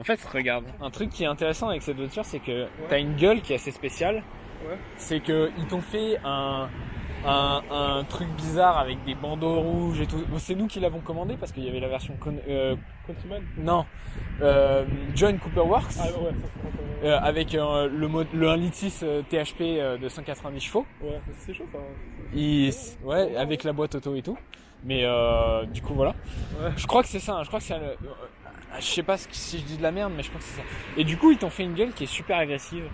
En fait, regarde, un truc qui est intéressant avec cette voiture, c'est que t'as une gueule qui est assez spéciale. Ouais. C'est que ils t'ont fait un truc bizarre avec des bandeaux rouges et tout. Bon, c'est nous qui l'avons commandé parce qu'il y avait la version Countryman. non, John Cooper Works Ah ouais, ça c'est vrai. avec le 1,6 litre THP de 190 chevaux. Ouais, c'est chaud ça. Ouais, avec la boîte auto et tout. Mais du coup voilà. Ouais. Je crois que c'est ça. Je crois que c'est je sais pas si je dis de la merde, mais je crois que c'est ça. Et du coup, ils t'ont fait une gueule qui est super agressive.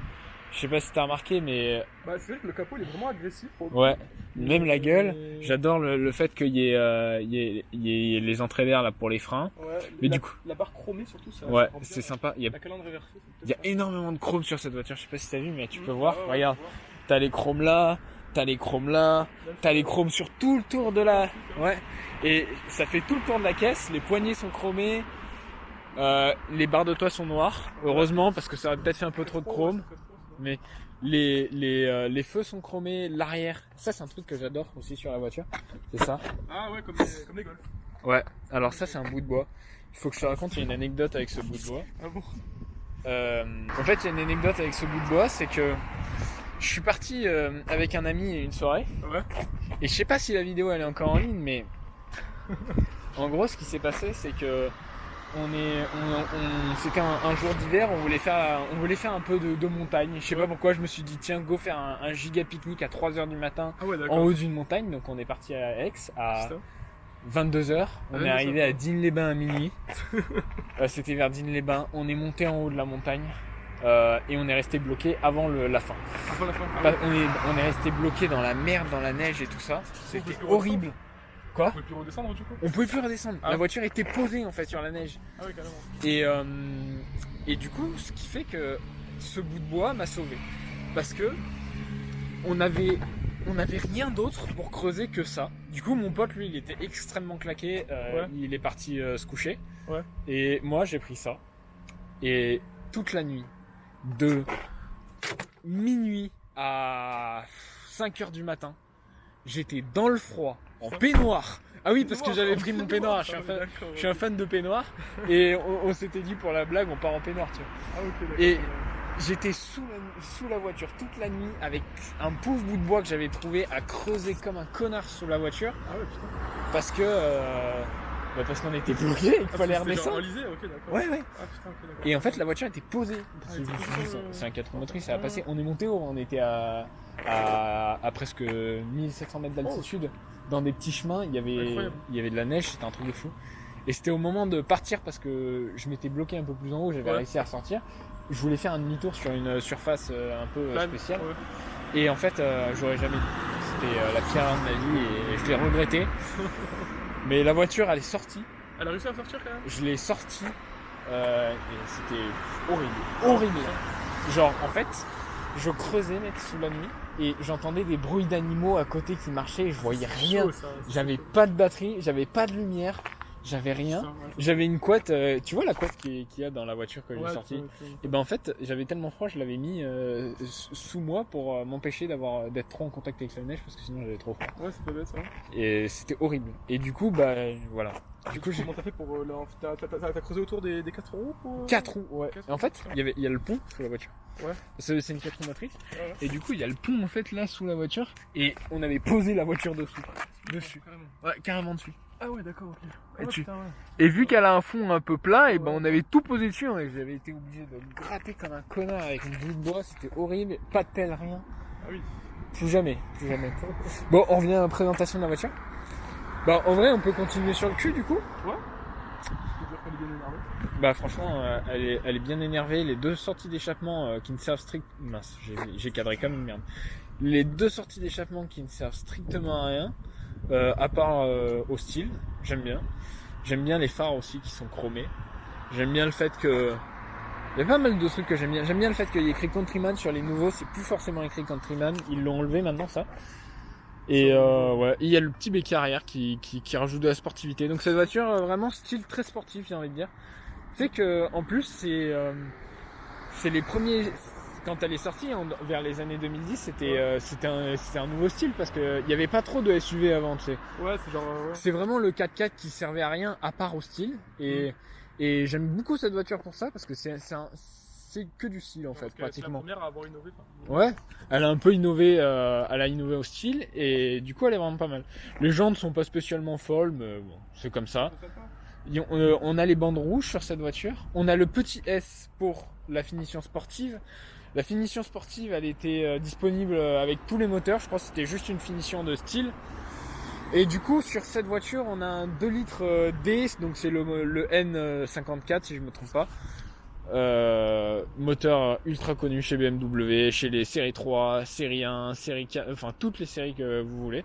Je sais pas si t'as remarqué, mais Bah c'est vrai que le capot il est vraiment agressif. ouais, même la gueule. J'adore le fait qu'il y ait les entrées d'air là pour les freins. Ouais. Mais du coup, la barre chromée surtout, ça. ouais, ça c'est sympa. La calandre réversée. Il y a énormément de chrome sur cette voiture. Je sais pas si t'as vu, mais tu peux voir. Ouais, Regarde, t'as les chromes là, t'as les chromes là, t'as les chromes sur tout le tour de la. Ouais. Et ça fait tout le tour de la caisse. Les poignées sont chromées. Les barres de toit sont noires. Heureusement, parce que ça aurait peut-être fait un peu trop de chrome. Mais les feux sont chromés, l'arrière, ça c'est un truc que j'adore aussi sur la voiture, c'est ça. Ah ouais, comme les Golf. Ouais, alors ça c'est un bout de bois. Il faut que je te raconte, il y a une anecdote avec ce bout de bois. Ah bon. En fait, il y a une anecdote avec ce bout de bois, c'est que je suis parti avec un ami une soirée, Ouais. et je sais pas si la vidéo elle est encore en ligne, mais en gros ce qui s'est passé c'est que c'était un jour d'hiver, on voulait faire un peu de montagne. Je sais pas pourquoi, je me suis dit tiens go faire un giga pique-nique à 3h du matin Ah ouais, en haut d'une montagne. Donc on est parti à Aix à 22h. On est arrivé à Digne-les-Bains à minuit. C'était vers Digne-les-Bains. On est monté en haut de la montagne et on est resté bloqué avant la fin. Avant la fin. On est resté bloqué dans la merde, dans la neige et tout ça. C'était horrible. Quoi ? On pouvait plus redescendre du coup. On pouvait plus redescendre. Ah. La voiture était posée en fait sur la neige. Ah ouais, carrément. Et du coup, ce qui fait que ce bout de bois m'a sauvé. Parce que on avait rien d'autre pour creuser que ça. Du coup, mon pote, lui, il était extrêmement claqué. Ouais. Il est parti se coucher. Ouais. Et moi, j'ai pris ça. Et toute la nuit, de minuit à 5h du matin, j'étais dans le froid, en peignoir. Ah oui, parce que j'avais pris mon peignoir. Je suis un fan de peignoir. Et on s'était dit pour la blague, on part en peignoir, tu vois. Ah ok, d'accord. Et j'étais sous la voiture toute la nuit avec un pauvre bout de bois que j'avais trouvé à creuser comme un connard sous la voiture. Ah ouais, putain. Parce qu'on était bloqué et qu'il fallait redescendre. Ok, d'accord. Ouais. Ah putain, ok, d'accord. Et en fait, la voiture était posée. Ah, C'est un 4 roues motrices, ça a passé. On est monté haut, on était à presque 1700 mètres d'altitude. Dans des petits chemins, il y avait de la neige, c'était un truc de fou. Et c'était au moment de partir parce que je m'étais bloqué un peu plus en haut, j'avais réussi à ressortir. Je voulais faire un demi-tour sur une surface un peu spéciale. Ouais. Et en fait, j'aurais jamais dû. C'était la pire erreur de ma vie et je l'ai regretté. Mais la voiture, elle est sortie. Elle a réussi à sortir quand même. Je l'ai sortie et c'était horrible. Genre, en fait, je creusais, mec, sous la nuit et j'entendais des bruits d'animaux à côté qui marchaient et je voyais rien. J'avais pas de batterie, j'avais pas de lumière, j'avais rien. J'avais une couette, tu vois la couette qu'il y a dans la voiture que j'ai sortie. Et ben en fait, j'avais tellement froid, je l'avais mis sous moi pour m'empêcher d'être trop en contact avec la neige parce que sinon j'avais trop froid. Ouais, c'était bête ça. Et c'était horrible. Et du coup, bah voilà. Du coup, comment t'as fait pour t'as creusé autour des 4 roues pour... 4 roues, ouais. Et en fait, il y a le pont sous la voiture. Ouais. C'est une 4 roues motrices. Ouais. Et du coup, il y a le pont en fait là sous la voiture. Et on avait posé la voiture dessus. Carrément. Ouais, carrément dessus. Ah ouais, d'accord, ok. Et, ouais, putain, ouais. Et vu qu'elle a un fond un peu plat, et ben on avait tout posé dessus. Et j'avais été obligé de gratter comme un connard avec une bout de bois. C'était horrible. Pas de pelle, rien. Ah oui. Plus jamais. Bon, on revient à la présentation de la voiture. Bah en vrai, on peut continuer sur le cul du coup. Ouais. Bah franchement, elle est bien énervée. Les deux sorties d'échappement qui ne servent mince, j'ai cadré comme une merde. Les deux sorties d'échappement qui ne servent strictement à rien, à part au style. J'aime bien les phares aussi qui sont chromés. J'aime bien le fait que il y a pas mal de trucs que j'aime bien. J'aime bien le fait qu'il y ait écrit Countryman sur les nouveaux. C'est plus forcément écrit Countryman. Ils l'ont enlevé maintenant ça. Et ouais, il y a le petit béquet arrière qui rajoute de la sportivité. Donc cette voiture vraiment style très sportif, j'ai envie de dire. Tu sais que en plus c'est les premiers quand elle est sortie vers les années 2010, c'était un nouveau style parce que il y avait pas trop de SUV avant, tu sais. Ouais, c'est genre ouais. C'est vraiment le 4x4 qui servait à rien à part au style Et j'aime beaucoup cette voiture pour ça, parce que c'est que du style en fait, Parce que c'est la pratiquement. première à avoir innové. Ouais, elle a un peu innové, elle a innové au style, et du coup elle est vraiment pas mal. Les jantes sont pas spécialement folles, mais bon, c'est comme ça. On a les bandes rouges sur cette voiture. On a le petit S pour la finition sportive. La finition sportive, elle était disponible avec tous les moteurs. Je crois que c'était juste une finition de style. Et du coup, sur cette voiture, on a un 2 litres D, donc c'est le N54 si je me trompe pas. Moteur ultra connu chez BMW, chez les séries 3, série 1, série 4, enfin toutes les séries que vous voulez.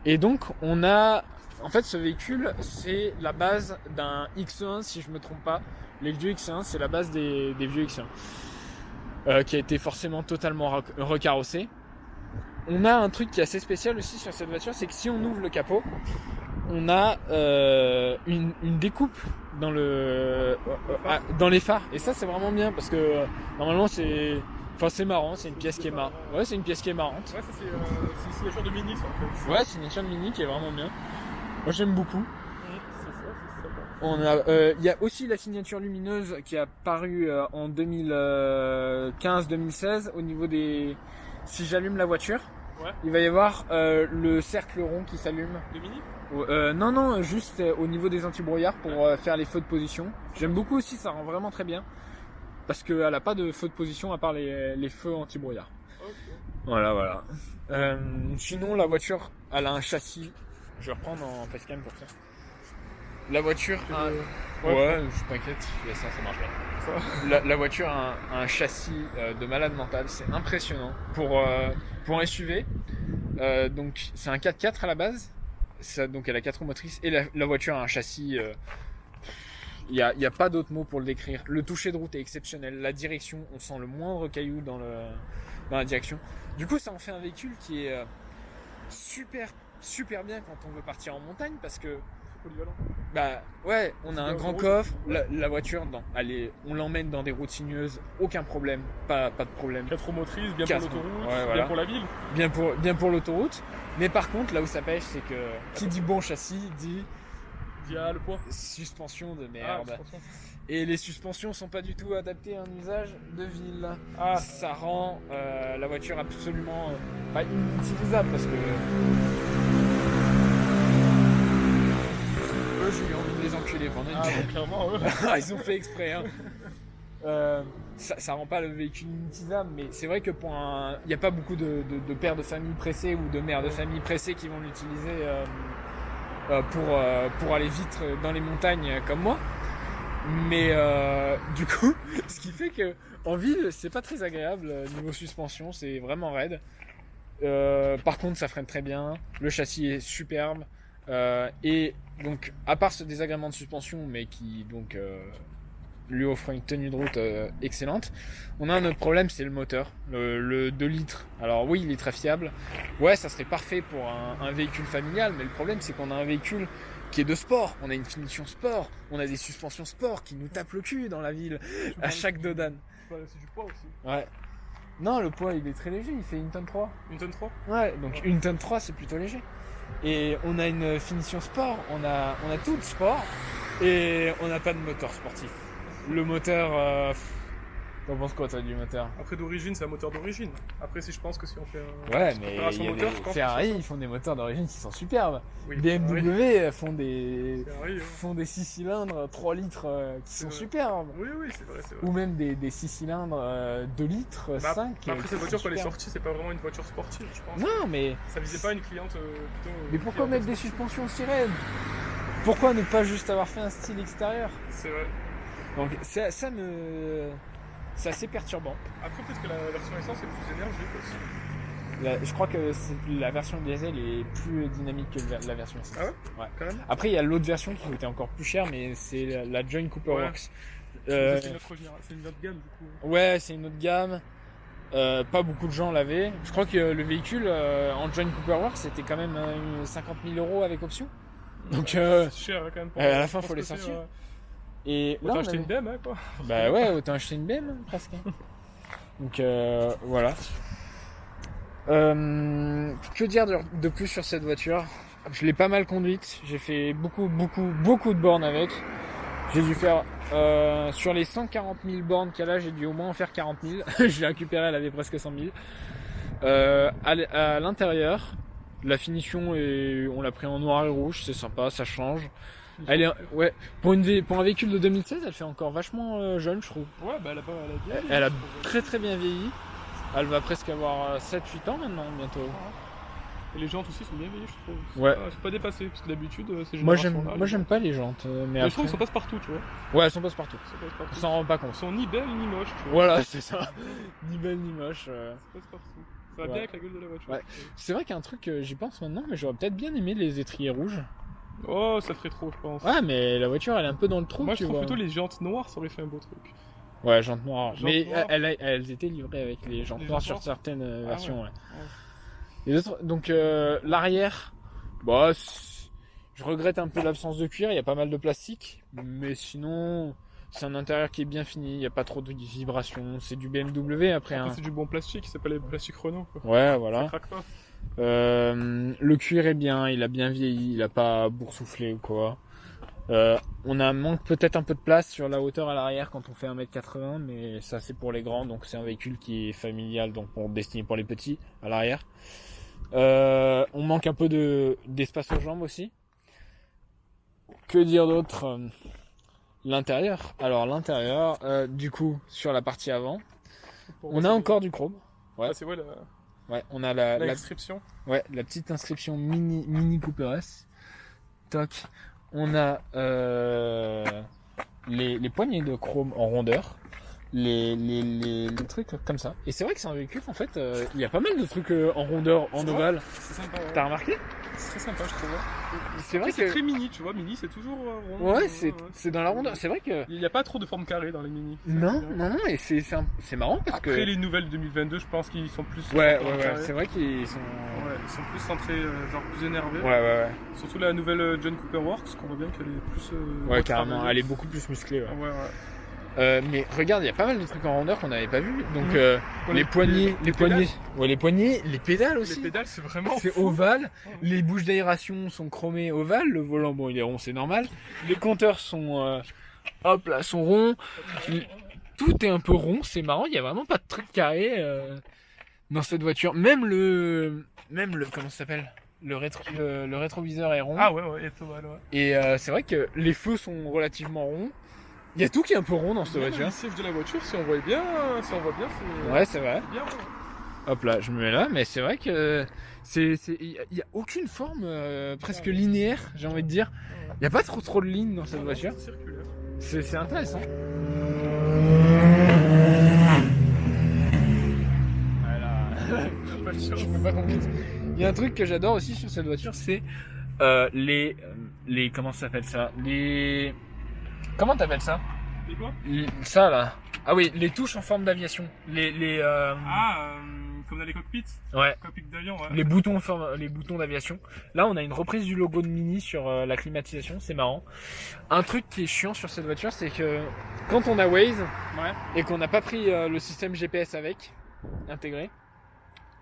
Et donc on a, en fait ce véhicule c'est la base d'un X1 si je me trompe pas. Les vieux X1 c'est la base des vieux X1 qui a été forcément totalement recarrossé. On a un truc qui est assez spécial aussi sur cette voiture, c'est que si on ouvre le capot, on a une découpe dans les phares, et ça c'est vraiment bien parce que normalement c'est marrant, c'est une pièce qui est marrante. Ouais, c'est une pièce qui est marrante. Ouais, ça c'est une signature de Mini, ça en fait. Ouais, c'est une signature de Mini qui est vraiment bien. Moi j'aime beaucoup. C'est ça. On a, il y a aussi la signature lumineuse qui a paru en 2015-2016 au niveau des. Si j'allume la voiture, Ouais. il va y avoir le cercle rond qui s'allume. De Mini. Non, juste au niveau des antibrouillards pour faire les feux de position. J'aime beaucoup aussi, ça rend vraiment très bien. Parce qu'elle a pas de feux de position à part les feux anti-brouillard. Ok. Voilà. Sinon, la voiture, elle a un châssis. Je vais reprendre en facecam pour ça. La voiture a... Ouais, je t'inquiète, ça marche bien. La voiture a un châssis de malade mental, c'est impressionnant. Pour un SUV, donc c'est un 4x4 à la base. Donc elle a 4 roues motrices et la voiture a un châssis... Il y a pas d'autre mot pour le décrire. Le toucher de route est exceptionnel. La direction, on sent le moindre caillou dans la direction. Du coup, ça en fait un véhicule qui est super bien quand on veut partir en montagne parce que Polyvalent. bah ouais, on a un grand coffre. La voiture, on l'emmène dans des routes sinueuses, aucun problème, pas de problème. 4 roues motrices, bien pour l'autoroute, ouais, voilà. bien pour la ville. Bien pour l'autoroute. Mais par contre, là où ça pêche, c'est que qui dit bon châssis dit Via le poids. suspension de merde. Suspension. Et les suspensions sont pas du tout adaptées à un usage de ville. Ça rend la voiture absolument pas inutilisable parce que eux, j'ai eu envie de les enculer pendant une clairement, ils ont fait exprès. Hein. Ça rend pas le véhicule inutilisable, mais c'est vrai que il n'y a pas beaucoup de pères de famille pressés ou de mères de famille pressés qui vont l'utiliser pour aller vite dans les montagnes comme moi. Mais du coup, ce qui fait que en ville, c'est pas très agréable niveau suspension, c'est vraiment raide. Par contre, ça freine très bien. Le châssis est superbe. Et donc, à part ce désagrément de suspension, mais qui donc lui offre une tenue de route excellente, on a un autre problème, c'est le moteur, le 2 litres. Alors oui, il est très fiable. Ouais, ça serait parfait pour un véhicule familial, mais le problème, c'est qu'on a un véhicule qui est de sport. On a une finition sport, on a des suspensions sport qui nous tapent le cul dans la ville à chaque dodane. C'est du poids aussi. Ouais. Non, le poids, il est très léger, il fait 1 tonne 3. 1 tonne 3. Ouais, donc 1 tonne 3, c'est plutôt léger. Et on a une finition sport, on a tout de sport, et on n'a pas de moteur sportif. Le moteur, t'en penses quoi toi du moteur? Après d'origine, c'est un moteur d'origine. Après si je pense que si on fait ouais, mais il y a moteur, des Ferrari, ils font des moteurs d'origine qui sont superbes. Oui, BMW font des Ferrari, font des 6 cylindres 3 litres qui sont superbes. Oui, c'est vrai. Ou même des 6 cylindres 2 litres 5. Après cette voiture quand elle est sortie, c'est pas vraiment une voiture sportive, je pense. Non, mais ça visait pas une cliente plutôt. Mais pourquoi mettre des suspensions aussi raides? Pourquoi ne pas juste avoir fait un style extérieur? C'est vrai. Donc c'est assez perturbant. Après peut-être que la version essence est plus énergique aussi. Je crois que la version diesel est plus dynamique que la version essence. Ah ouais, quand même. Après il y a l'autre version qui coûtait encore plus cher, mais c'est la John Cooper Works. C'est une autre gamme du coup. Ouais, c'est une autre gamme. Pas beaucoup de gens l'avaient. Je crois que le véhicule en John Cooper Works c'était quand même 50 000 € avec option. Donc c'est cher quand même. À la fin faut les sortir. Et autant acheter une BM, quoi. Bah ouais, autant acheter une BM presque. Donc voilà. Que dire de plus sur cette voiture? Je l'ai pas mal conduite. J'ai fait beaucoup de bornes avec. J'ai dû faire sur les 140 000 bornes qu'elle a, j'ai dû au moins en faire 40 000. Je l'ai récupérée, elle avait presque 100 000. À l'intérieur, la finition on l'a pris en noir et rouge, c'est sympa, ça change. Elle est, ouais, pour un véhicule de 2016, elle fait encore vachement jeune, je trouve. Ouais, bah elle a bien vieilli, Elle a je trouve. très très bien vieilli. Elle va presque avoir 7-8 ans maintenant, bientôt. Et les jantes aussi sont bien vieillies, je trouve. Ouais. C'est pas dépassé, parce que d'habitude, ces Moi générations-là. j'aime pas les jantes, mais Mais après... je trouve qu'elles sont passe-partout, tu vois. Ouais, elles sont passe-partout. Elles sont passe-partout. On s'en rend pas Elles compte. sont ni belles ni moches, tu vois. Voilà, c'est ça. Ni belle ni moche. C'est passe-partout. Ça va Ouais. bien avec la gueule de la voiture. Ouais. C'est vrai qu'il y a un truc, j'y pense maintenant, mais j'aurais peut-être bien aimé les étriers rouges. Oh, ça ferait trop, je pense. Ouais, mais la voiture elle est un peu dans le trou, Moi, tu je trouve vois. plutôt les jantes noires, ça aurait fait un beau truc. Ouais, jantes noires. Jantes Mais noires. elles étaient livrées avec les jantes Les noires jantes sur noires certaines versions, ouais. Ouais. Les autres, donc l'arrière, bah, je regrette un peu l'absence de cuir, il y a pas mal de plastique, mais sinon, c'est un intérieur qui est bien fini, il n'y a pas trop de vibrations, c'est du BMW après. Après, c'est du bon plastique, c'est pas les plastiques Renault, quoi. Ouais, Ça voilà. craque pas. Le cuir est bien, il a bien vieilli, il a pas boursouflé ou quoi. Manque peut-être un peu de place sur la hauteur à l'arrière quand on fait 1m80, mais ça c'est pour les grands, donc c'est un véhicule qui est familial, donc destiné pour les petits à l'arrière. On manque un peu d'espace aux jambes aussi. Que dire d'autre? L'intérieur. Alors l'intérieur, du coup, sur la partie avant, on a encore du chrome. Ouais. Ah, c'est ouais, Ouais, on a la l'inscription. ouais, la petite inscription mini Cooper S. Toc. On a les poignées de chrome en rondeur. Les trucs comme ça. Et c'est vrai que c'est un véhicule, en fait, il y a pas mal de trucs en rondeur, en C'est vrai. ovale. C'est sympa, ouais. T'as remarqué? C'est très sympa, je trouve. C'est vrai C'est que... très mini, tu vois. Mini, c'est toujours rond. Ouais, c'est dans la rondeur. C'est vrai que... Il n'y a pas trop de forme carrée dans les mini. Non, et c'est marrant parce Après, que... les nouvelles 2022, je pense qu'ils sont plus. Ouais, forme carrée. c'est vrai qu'ils sont... Ouais, ils sont plus centrés, genre plus énervés. Ouais. Surtout la nouvelle John Cooper Works, qu'on voit bien qu'elle est plus. Ouais, carrément, retravaillée. elle est beaucoup plus musclée, ouais. Ouais. Mais regarde, il y a pas mal de trucs en rondeur qu'on n'avait pas vu. Donc Ouais, les poignées, les pédales. poignées, les pédales aussi. Les pédales, c'est vraiment. C'est fou. ovale. Les bouches d'aération sont chromées ovales. Le volant, bon, il est rond, c'est normal. Les compteurs sont, hop là, sont ronds. Tout est un peu rond, c'est marrant. Il y a vraiment pas de truc carré dans cette voiture. Même le, comment ça s'appelle? Le rétroviseur est rond. Ah ouais, et ovale, ouais. Et c'est vrai que les feux sont relativement ronds. Il y a tout qui est un peu rond dans cette Même voiture. le siège de la voiture, si on voit bien, c'est. Ouais, c'est vrai. C'est bien, ouais. Hop là, je me mets là, mais c'est vrai que il y a aucune forme presque linéaire, j'ai envie de dire. Il y a pas trop de lignes dans cette voiture. C'est circulaire. C'est intéressant. Voilà. Je peux pas compliquer. Il y a un truc que j'adore aussi sur cette voiture, c'est les comment ça s'appelle ça? Comment t'appelles ça? Et quoi? Ça là. Ah oui, les touches en forme d'aviation. Comme dans les cockpits. Ouais. Cockpit d'avion, ouais. Les boutons d'aviation. Là, on a une reprise du logo de Mini sur la climatisation, c'est marrant. Un truc qui est chiant sur cette voiture, c'est que quand on a Waze Ouais. et qu'on n'a pas pris le système GPS avec, intégré,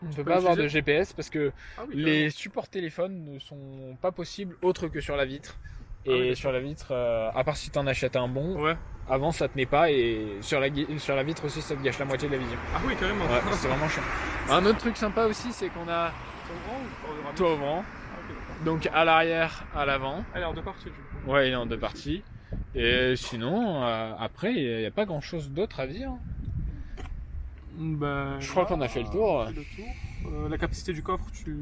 on ne peut peux pas avoir de utiliser GPS parce que Ah oui, les supports téléphones ne sont pas possibles autre que sur la vitre. Ah oui, Et d'accord. sur la vitre, à part si t'en achètes un bon, Ouais. avant ça tenait pas et sur la vitre aussi ça te gâche la moitié de la vision. Ah oui, carrément. Ouais, c'est vraiment chiant. Un autre truc sympa aussi, c'est qu'on a Toit ouvrant ou toit ouvrant, Ah, ok, d'accord. donc à l'arrière, à l'avant. Allez, en deux parties, du coup. Ouais, il est en deux parties. Et sinon, après, il n'y a pas grand chose d'autre à dire. Ben, Je crois qu'on a fait le tour. on a fait le tour. La capacité du coffre, tu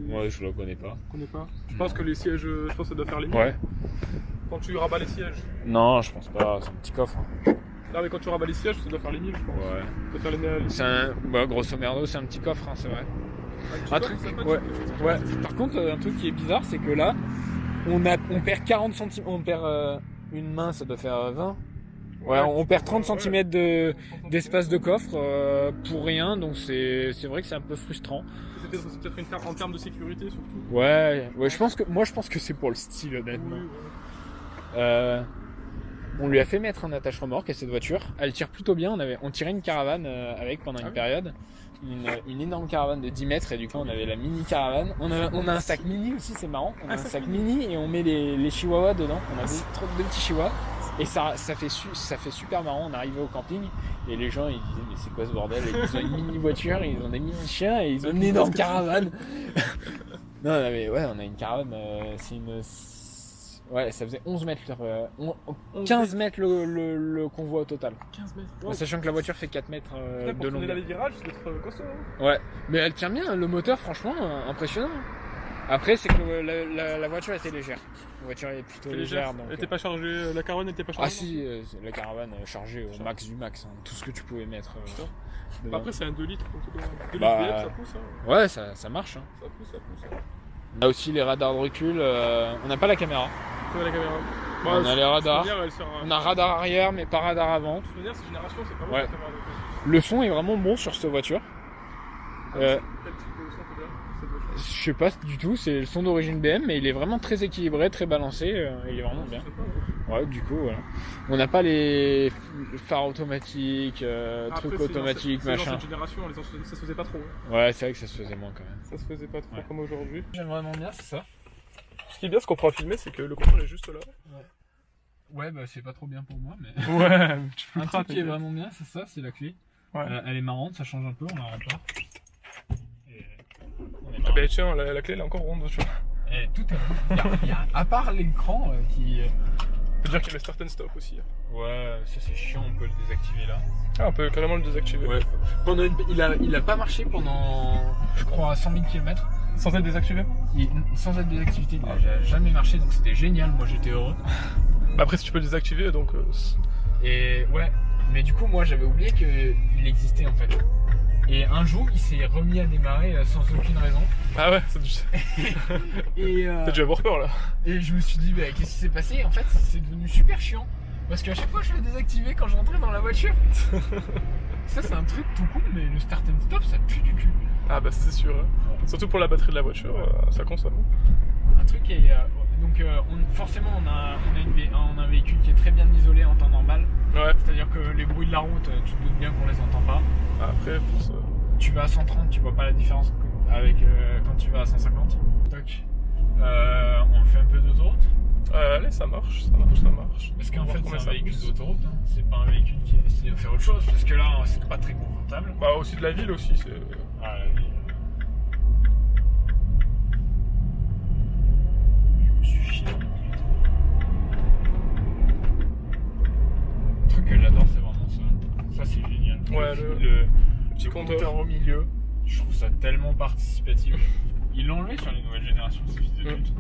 Ouais, je la connais pas. connais pas. Je pense que les sièges, je pense que ça doit faire les Ouais. Quand tu rabats les sièges. Non, je pense pas, c'est un petit coffre. Non, mais quand tu rabats les sièges, ça doit faire les 1000, je pense. Ouais. Ça doit faire les C'est grosso merdo, c'est un petit coffre, hein, c'est vrai. Un Un truc, ouais. Par contre, un truc qui est bizarre, c'est que là, on perd 40 cm, on perd une main, ça doit faire 20. Ouais, on perd 30 cm d'espace de coffre pour rien, donc c'est vrai que c'est un peu frustrant. C'est peut-être en termes de sécurité, surtout. Ouais, je pense que c'est pour le style, honnêtement. Oui. On lui a fait mettre un attache-remorque à cette voiture. Elle tire plutôt bien. On tirait une caravane avec pendant une période. Une énorme caravane de 10 mètres et du coup on avait la mini caravane. On a un sac mini aussi, c'est marrant. On a un sac mini et on met les chihuahuas dedans. On a deux petits chihuahuas. Et ça fait super marrant. On arrivait au camping et les gens ils disaient mais c'est quoi ce bordel? Et ils ont une mini voiture, ils ont des mini chiens et ils ont une énorme caravane. Non mais ouais, on a une caravane, c'est une... Ouais, ça faisait 11 mètres, 15 mètres le convoi au total. 15 mètres. En sachant que la voiture fait 4 mètres de Pour tourner longueur. les virages, c'est d'être costaud. Hein. Ouais, mais elle tient bien, le moteur franchement impressionnant. Après c'est que la voiture était légère. La voiture est plutôt légère. Donc, Elle était pas chargée, la caravane n'était pas chargée. Ah si, la caravane chargée au max du max, hein, tout ce que tu pouvais mettre. Après c'est un 2 litres, donc 2 Bah, litres BF, ça pousse. Hein. Ouais, ça marche. Hein. Ça pousse. On a aussi les radars de recul, on n'a pas la caméra. Ouais, la caméra. On a les radars. Elle sera... On a radar arrière mais pas radar avant. De toute manière, cette génération, c'est pas bon. Ouais. La caméra, Le son est vraiment bon sur cette voiture. quel type de son peut-être cette voiture? Je sais pas du tout, c'est le son d'origine BM, mais il est vraiment très équilibré, très balancé, il est vraiment bien. Je sais pas, Ouais, du coup, voilà. On n'a pas les phares automatiques, Après, trucs c'est automatiques, dans machin. cette génération, ça se faisait pas trop. Hein. Ouais, c'est vrai que ça se faisait moins quand même. Ça se faisait pas trop comme aujourd'hui. J'aime vraiment bien, c'est ça. Ce qui est bien, ce qu'on pourra filmer, c'est que le contrôle est juste là. Ouais, bah c'est pas trop bien pour moi, mais... Ouais, tu Un truc qui est vraiment bien, c'est ça, c'est la clé. Ouais. Elle est marrante, ça change un peu, on la répare. Et on est Ah bah tiens, la clé elle est encore ronde, tu vois. Et tout est... Il y a, à part l'écran qui... On peut dire qu'il y a le start and stop aussi. Ouais, ça c'est chiant, on peut le désactiver là. Ah, on peut carrément le désactiver. Ouais. Il a pas marché pendant, je crois, 100 000 km. Sans être désactivé. Sans être désactivé, il a jamais marché, donc c'était génial, moi j'étais heureux. Bah après, si tu peux le désactiver, donc... Et ouais, mais du coup, moi j'avais oublié qu'il existait en fait. Et un jour, il s'est remis à démarrer sans aucune raison. Ah ouais, Et t'as dû avoir peur là. Et je me suis dit, bah, qu'est-ce qui s'est passé? En fait, c'est devenu super chiant. Parce qu'à chaque fois, je le désactivais quand je rentrais dans la voiture. Ça, c'est un truc tout con, mais le start and stop, ça pue du cul. Ah bah c'est sûr. Surtout pour la batterie de la voiture, ça consomme. Un truc qui est... donc forcément, on a un véhicule qui est très bien isolé en temps normal. Ouais. C'est-à-dire que les bruits de la route, tu te doutes bien qu'on les entend pas. Après, pour ça... Tu vas à 130, tu vois pas la différence avec quand tu vas à 150. Toc. On fait un peu d'autoroute. Allez, ça marche. Parce qu'en fait, c'est un véhicule d'autoroute, hein. C'est pas un véhicule qui est destiné à faire autre chose. Parce que là, c'est pas très confortable. Bah aussi de la ville aussi, c'est... Ah, la ville. Je me suis chié dans le milieu. Le truc que j'adore, c'est vraiment ça. Ça, c'est génial. Ouais, le petit compteur au milieu, je trouve ça tellement participatif. Ils l'ont enlevé sur les nouvelles générations, ces fils de pute.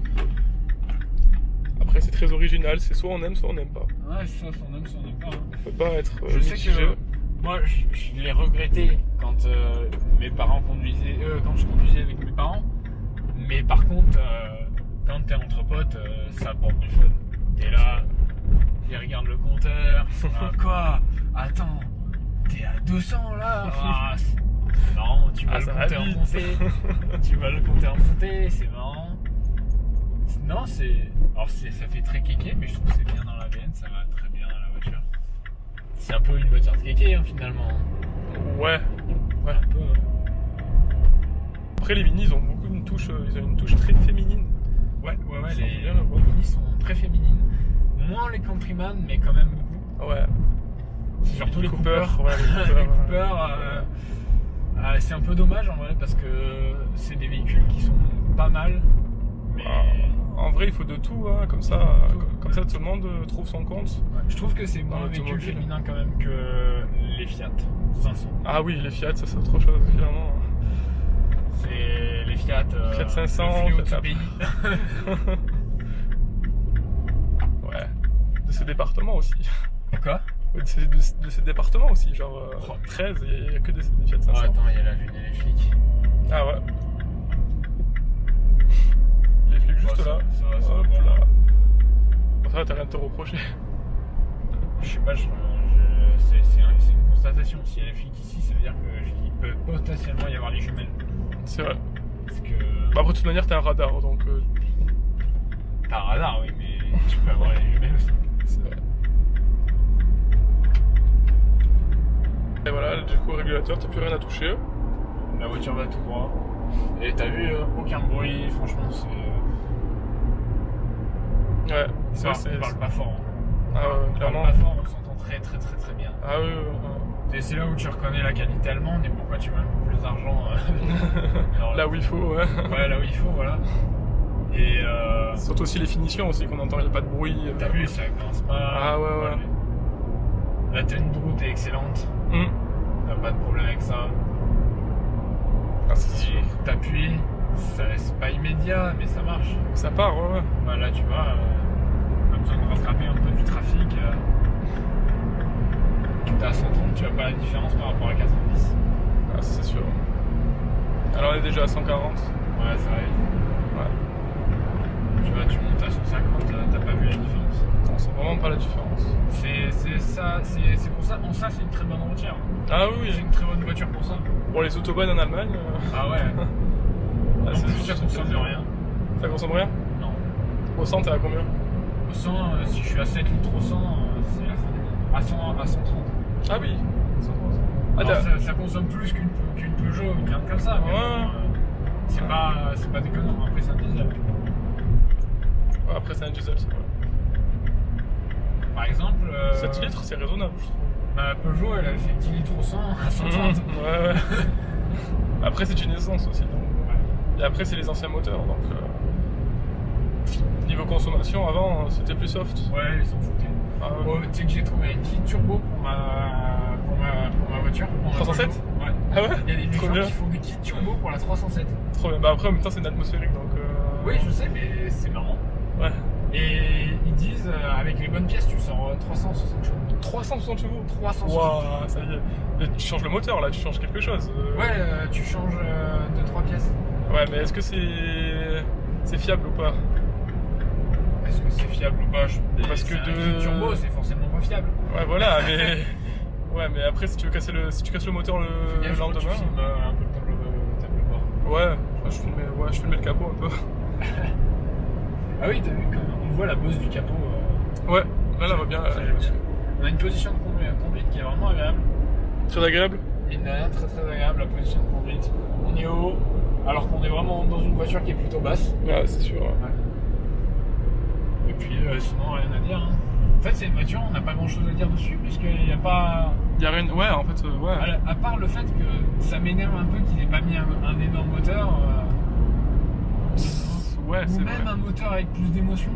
Après, c'est très original, c'est soit on aime, soit on n'aime pas. Ouais, ça, on aime, ça, on aime pas. Hein. On peut pas être Je sais mitigé. que moi, je l'ai regretté quand mes parents conduisaient, quand je conduisais avec mes parents. Mais par contre, quand t'es entre potes, ça apporte du fun. T'es là, ils regardent le compteur. Ah, quoi? Attends, t'es à 200 là? Ah, non, tu vas le compteur monter. Tu vas le compteur monter, c'est marrant. Non, alors ça fait très kéké, mais je trouve que c'est bien dans la VN, ça va très bien à la voiture. C'est un peu une voiture de kéké hein, finalement. Ouais. Un peu, Après les minis, ils ont beaucoup une touche, ils ont une touche très féminine. Ouais, les minis sont très féminines. Moins les Countryman, mais quand même beaucoup. Ouais. C'est surtout les Cooper. Ouais, Les Cooper, c'est un peu dommage en vrai parce que c'est des véhicules qui sont pas mal. Mais... En vrai, il faut de tout, hein, comme ça tout le monde trouve son compte. Ouais, je trouve que c'est moins un véhicule féminin quand même que les Fiat 500. Ah oui, les Fiat, ça c'est autre chose, clairement. C'est les Fiat 500, le fléau de ce pays. Ouais. De ces départements aussi. Quoi? De ces départements aussi, genre 13, il n'y a que des Fiat 500. Oh, attends, il y a la vue des flics. Ah ouais. Les flics juste là. Ça va, hop bon, là. Bon, ça va, t'as rien à te reprocher. Je sais pas, c'est une constatation. S'il y a les flics ici, ça veut dire qu'il peut potentiellement y avoir les jumelles. C'est vrai. Parce que... Bah, après, de toute manière, t'as un radar, donc... T'as un radar, oui, mais tu peux avoir les jumelles aussi. C'est vrai. Et voilà, du coup, régulateur, t'as plus rien à toucher. La voiture va tout droit. Et t'as vu, aucun bruit, franchement, c'est... Ouais, On parle pas fort. Hein. Ah ouais, Dans clairement. le bas fort, on s'entend très très très très bien. Ah oui, ouais. Et c'est là où tu reconnais la qualité allemande et pourquoi tu mets un peu plus d'argent. Alors, Là où il faut, ouais. ouais, là où il faut, voilà. Et Surtout aussi les finitions aussi qu'on entend, il n'y a pas de bruit. t'as vu, ça grince pas. Ah ouais. La tenue de route est excellente. Hum. T'as pas de problème avec ça. Ah, c'est sûr. Et t'appuies, c'est pas immédiat, mais ça marche. Ça part, ouais. Bah, là, tu vois, on a besoin de rattraper un peu du trafic. T'es à 130, tu vois pas la différence par rapport à 90. Ah, ça, c'est sûr. Alors on est déjà à 140. Ouais, ça arrive. Ouais. Tu vois, tu montes à 150, t'as pas vu la différence. On sent vraiment pas la différence. C'est ça, c'est pour ça. En ça, c'est une très bonne routière. Ah C'est oui, une très bonne voiture pour ça. pour les autobahns en Allemagne, Ah ouais. ah, En plus, ça consomme de rien. Ça consomme rien. Non. Au 100, t'es à combien? Au 100, si je suis à 7 litres au 100, c'est la fin du monde. À 100, à 130. Ah oui. 130. Ah, Alors, t'as- ça consomme plus qu'une Peugeot ou une carte comme ça. Mais Ouais. bon, c'est pas déconnant. Après, c'est un diesel. Ouais, après c'est un diesel, c'est vrai. Par exemple, 7 litres, c'est raisonnable, je trouve. ma Peugeot, elle fait 10 litres au 100 à 130. Ouais. Après c'est une essence aussi. Donc. Et après c'est les anciens moteurs, donc niveau consommation avant c'était plus soft. Ouais, ils s'en foutaient. Ah, ouais. Oh, tu sais que j'ai trouvé un kit turbo pour ma voiture. Pour ma 307? Peugeot. Ouais. Ah ouais. Il y a des Trop gens bien. qui font des kits turbo pour la 307. Trop bien. Bah après en même temps c'est une atmosphérique donc. Oui, je sais, mais c'est marrant. Ouais. Et ils disent, avec les bonnes pièces, tu sors 360 chevaux. 360 chevaux. 360 Waouh, ça y est. Mais tu changes le moteur là, tu changes quelque chose. Ouais, tu changes 2-3 pièces. Ouais, mais est-ce que c'est fiable ou pas? Est-ce que c'est fiable ou pas? Parce que un kit turbo, c'est forcément pas fiable. Ouais, voilà, mais. Ouais, mais après, si tu casses le moteur le Bien, faut que tu lendemain. filmes un peu le tableau bord. Ouais, je filmais le capot un peu. Ah oui, t'as vu, on voit la bosse du capot. Ouais, là, va bien. Ça, j'aime bien. On a une position de conduite qui est vraiment agréable. Très agréable. Mine de rien, très très agréable la position de conduite. On est haut, alors qu'on est vraiment dans une voiture qui est plutôt basse. Ouais, c'est sûr. Ouais. Et puis sinon, rien à dire. Hein. En fait, c'est une voiture, on n'a pas grand chose à dire dessus, puisqu'il n'y a pas. Y a rien. Ouais, en fait, ouais. À part le fait que ça m'énerve un peu qu'il n'ait pas mis un énorme moteur. Ouais, Ou c'est même vrai. un moteur avec plus d'émotion.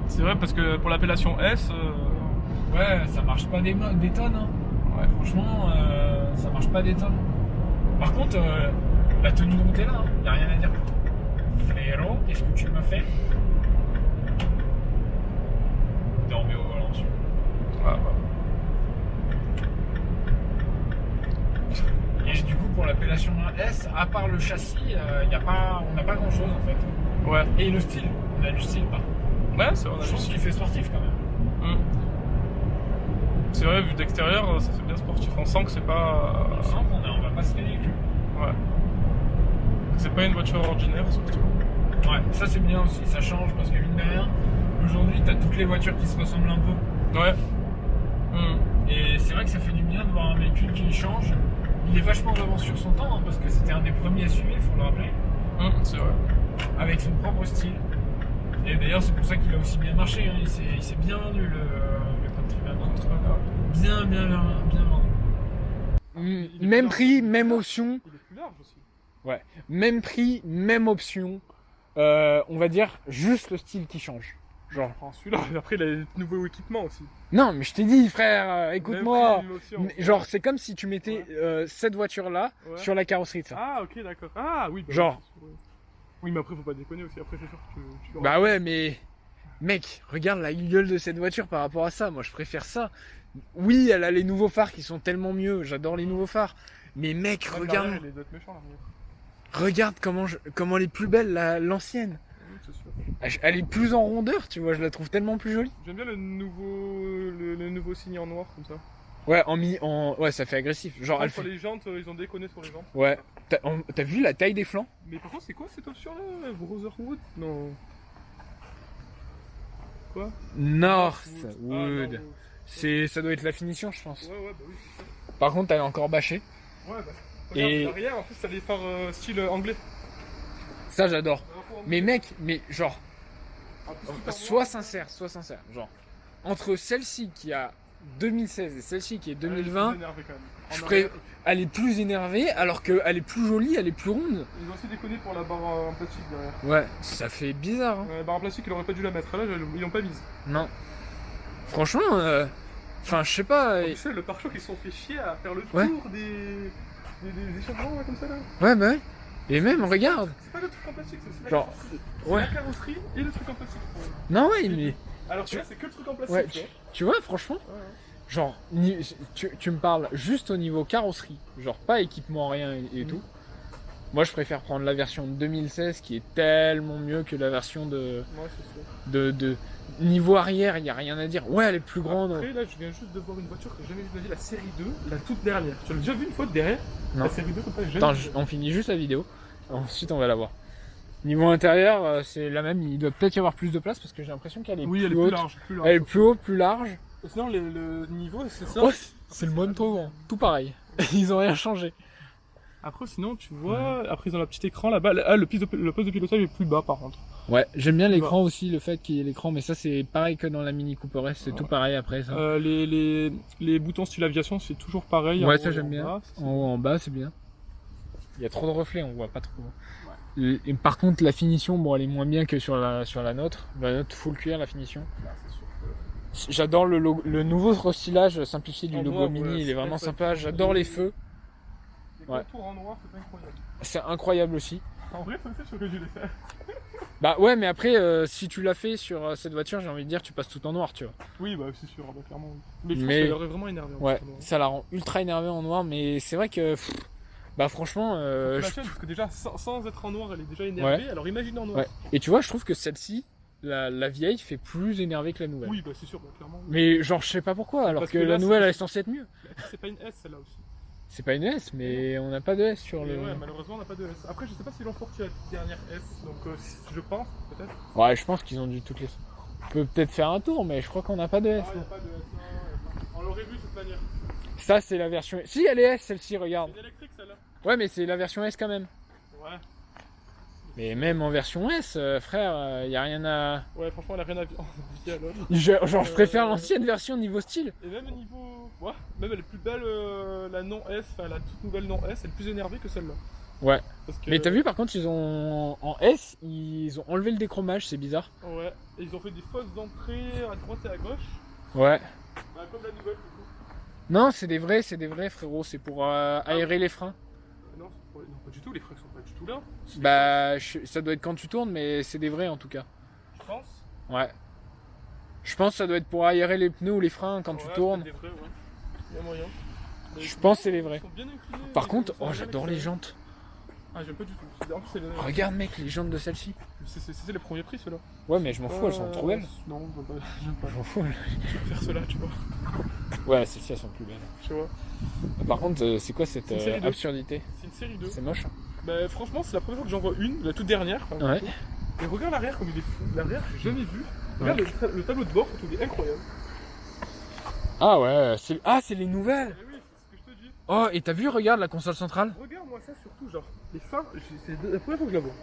C'est vrai parce que pour l'appellation S. Ouais, ça marche pas des tonnes. Hein. Ouais. Franchement, ça marche pas des tonnes. Par contre, la tenue de route est là, il n'y a rien à dire. Frérot, qu'est-ce que tu me fais? Dormez au volant dessus. Ouais. Et du coup, pour l'appellation S, à part le châssis, on n'a pas grand chose en fait. Ouais. Et le style, on a du style par contre. Ouais, c'est vrai, on a Je trouve juste. qu'il fait sportif quand même. C'est vrai, vu d'extérieur, ça fait bien sportif. On sent que c'est pas. On sent on va pas se faire les culs. Ouais. C'est pas une voiture ordinaire surtout. Ouais, ça c'est bien aussi, ça change parce que mine de rien, aujourd'hui t'as toutes les voitures qui se ressemblent un peu. Ouais. Et c'est vrai que ça fait du bien de voir un véhicule qui change. Il est vachement en avance sur son temps, hein, parce que c'était un des premiers SUV, il faut le rappeler, C'est vrai. avec son propre style. Et d'ailleurs, c'est pour ça qu'il a aussi bien marché. Hein. Il s'est bien vendu le Countryman. Bien vendu. Même prix, même option. Il est plus large aussi. Ouais. Même prix, même option. On va dire juste le style qui change. Genre. Enfin, celui-là, et après, il a des nouveaux équipements aussi. Non, mais je t'ai dit, frère, écoute-moi. Même prix, même option. Genre, c'est comme si tu mettais cette voiture-là Ouais. sur la carrosserie de ça. Ah, ok, d'accord. Ah, oui. Bah, Genre. oui. Oui, mais après, faut pas déconner aussi. Après, c'est sûr que tu Bah ouais, mais mec, regarde la gueule de cette voiture par rapport à ça. Moi, je préfère ça. Oui, elle a les nouveaux phares qui sont tellement mieux. J'adore les nouveaux phares. Mais mec, Même regarde, l'arrière, il doit être méchant, l'arrière. regarde comment elle est plus belle l'ancienne. Oui, c'est sûr. Elle est plus en rondeur, tu vois. Je la trouve tellement plus jolie. J'aime bien le nouveau signe en noir comme ça. Ouais, ouais, ça fait agressif. Genre, elle Sur fait. les jantes, ils ont déconné sur les jantes. Ouais. T'as vu la taille des flancs? Mais par contre, c'est quoi cette option là? Brotherhood? Non. Quoi? Northwood. Ah, Ça doit être la finition, je pense. ouais, bah oui, c'est ça. Par contre, elle est encore bâchée. Ouais, bah. Et- Et l'arrière, en plus, t'as les phares style anglais. Ça, j'adore. Alors, faut en- Mais mec, mais genre, Ah, plus tout en sois noir. sincère, genre. entre celle-ci qui a 2016 et celle-ci qui est 2020, Elle est énervée, quand même. elle est plus énervée alors qu'elle est plus jolie, elle est plus ronde. Ils ont aussi déconné pour la barre en plastique derrière. Ouais, ça fait bizarre. Hein. La barre en plastique, ils auraient pas dû la mettre. Là, ils l'ont pas mise. Non. Franchement, enfin, je sais pas. Tu sais, le pare-choc, ils se sont fait chier à faire le Ouais. tour des échapements là, comme ça là. Ouais, bah ouais. Et même, regarde. C'est pas le truc en plastique, c'est la Genre, carrosserie. ouais. C'est la carrosserie et le truc en plastique. Non, ouais, mais. Alors que là, c'est que le truc en plastique. Ouais, tu vois. tu vois, franchement, Ouais, ouais. genre, tu me parles juste au niveau carrosserie, genre pas équipement, rien et tout. Moi, je préfère prendre la version de 2016 qui est tellement mieux que la version Ouais, c'est sûr. de niveau arrière, il n'y a rien à dire. Ouais, elle est plus grande. Après, là, je viens juste de voir une voiture que j'ai jamais vue de ma vie, la série 2, la toute dernière. Tu l'as déjà vu une fois de derrière? Non. La série 2, comme ça, j'ai jamais Attends, vu. on finit juste la vidéo. Ensuite, on va la voir. Niveau intérieur, c'est la même. Il doit peut-être y avoir plus de place parce que j'ai l'impression qu'elle est Oui, plus elle est haute. plus large. Plus large. Elle est plus haute, plus large. Et sinon, le niveau, c'est ça. Oh, c'est le moto, hein. Tout pareil. Ils ont rien changé. Après, sinon, tu vois, après, ils ont le petit écran là-bas. Ah, le poste de pilotage est plus bas, par contre. Ouais, j'aime bien l'écran aussi, le fait qu'il y ait l'écran, mais ça c'est pareil que dans la Mini Cooper S, c'est tout pareil après ça. Les boutons style aviation, c'est toujours pareil. Ouais, en ça haut et j'aime en bien. bas. En haut, en bas, c'est bien. Il y a trop de reflets, on voit pas trop. Et par contre, la finition, bon, elle est moins bien que sur la nôtre. La nôtre full cuir, la finition. Là, c'est sûr que- J'adore le nouveau restylage simplifié du En logo noir, Mini, ouais, il est c'est vraiment très sympa. cool. J'adore les feux, Les Ouais. contours en noir, c'est incroyable. c'est incroyable aussi. En vrai, ça, c'est sûr que je l'ai fait. Bah ouais, mais après, si tu l'as fait sur cette voiture, j'ai envie de dire, tu passes tout en noir, tu vois. Oui, bah, c'est sûr, bah, clairement. Oui. Mais je pense Mais- qu'elle aurait vraiment énervé. Ouais, ça la rend ultra énervée en noir, mais c'est vrai que, bah franchement, La je- chaîne, parce que déjà, sans être en noir, elle est déjà énervée. Ouais. Alors imagine en noir. ouais. Et tu vois, je trouve que celle-ci, la vieille, fait plus énervée que la nouvelle. Oui, bah, c'est sûr, bah, clairement. Mais genre, je sais pas pourquoi, alors Parce que que là, la nouvelle, c'est- elle est censée être mieux. C'est pas une S, celle-là aussi. C'est pas une S, mais on n'a pas de S sur Mais le. ouais, malheureusement, on n'a pas de S. Après, je sais pas s'ils l'ont sorti la dernière S, donc je pense, peut-être. Ouais, je pense qu'ils ont dû toutes les. On peut peut-être faire un tour, mais je crois qu'on n'a pas de S. Ah, il n'y a pas de S, non, y a pas. On l'aurait vu de toute manière. Ça, c'est la version. Si, elle est S, celle-ci, regarde. C'est une électrique, celle-là. Ouais, mais c'est la version S quand même. Ouais. Mais même en version S, frère, y a rien à. Ouais, franchement, elle a rien à envier à l'autre. Genre, je préfère l'ancienne version niveau style. Et même au niveau. Ouais, même elle est plus belle, la non S, enfin la toute nouvelle non S, elle est plus énervée que celle-là. Ouais. Parce que... Mais t'as vu, par contre, ils ont. En S, ils ont enlevé le déchromage, c'est bizarre. Ouais, et ils ont fait des fausses entrées à droite et à gauche. Ouais. Bah, comme la nouvelle, du coup. Non, c'est des vrais, frérot. C'est pour aérer les freins. Non, non, pas du tout, les freins sont pas du tout là. Bah, ça doit être quand tu tournes, mais c'est des vrais en tout cas. Je pense. Ouais. Je pense que ça doit être pour aérer les pneus ou les freins quand tu Ouais, tournes. c'est des vrais, ouais. Il y a moyen. Mais Je pense que c'est les ils vrais. sont bien inclinés, Par ils contre, sont oh, bien j'adore les accélérés. jantes. Ah, j'aime pas du tout. En plus, c'est le... Regarde, mec, les jantes de celle-ci. c'est les premiers prix, ceux-là. Ouais, mais je m'en fous, elles sont trop belles. Non, bah, j'aime pas. Je m'en fous. Je préfère ceux-là, tu vois. Ouais, celles-ci, elles sont plus belles. Tu vois. Par contre, c'est quoi cette C'est une série deux. absurdité? C'est une série 2. C'est moche. Hein. Bah, franchement, c'est la première fois que j'en vois une, la toute dernière. Enfin, Ouais. Et regarde l'arrière comme il est fou. L'arrière, j'ai jamais vu. Regarde le tableau de bord, il est incroyable. Ah ouais, c'est les nouvelles. Eh oui, c'est ce que je te dis. Oh, et t'as vu, regarde la console centrale. Regarde-moi ça surtout, genre, les fins, c'est la première fois que je la vois.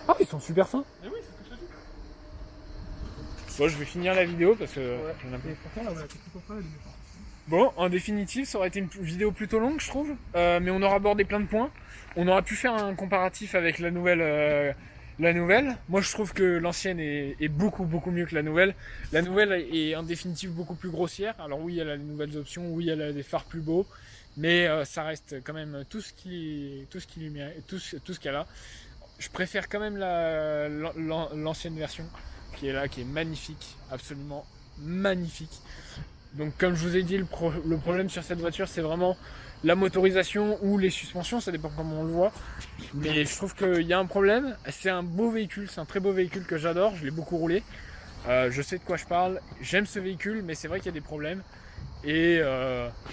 Ah, ils sont super fins. Eh oui, c'est ce que je te dis. Bon, je vais finir la vidéo parce que Ouais. j'en ai un peu. Et pourtant, la petite enfant, elle est méchante. Bon, en définitive, ça aurait été une vidéo plutôt longue, je trouve, mais on aura abordé plein de points. On aura pu faire un comparatif avec la nouvelle. Moi, je trouve que l'ancienne est beaucoup mieux que la nouvelle. La nouvelle est en définitive beaucoup plus grossière. Alors oui, elle a les nouvelles options, oui, elle a des phares plus beaux, mais ça reste quand même tout ce qu'elle a. Je préfère quand même l'ancienne version qui est là, qui est magnifique, absolument magnifique. Donc comme je vous ai dit, le problème sur cette voiture, c'est vraiment la motorisation ou les suspensions, ça dépend comment on le voit. Mais je trouve qu'il y a un problème. C'est un beau véhicule, c'est un très beau véhicule que j'adore, je l'ai beaucoup roulé. Je sais de quoi je parle, j'aime ce véhicule, mais c'est vrai qu'il y a des problèmes. Et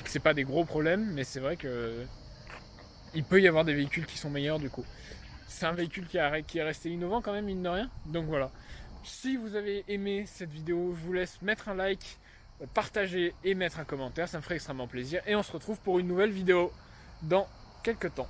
c'est pas des gros problèmes, mais c'est vrai que il peut y avoir des véhicules qui sont meilleurs du coup. C'est un véhicule qui est resté innovant quand même, mine de rien. Donc voilà. Si vous avez aimé cette vidéo, je vous laisse mettre un like, partager et mettre un commentaire, ça me ferait extrêmement plaisir. Et on se retrouve pour une nouvelle vidéo dans quelques temps.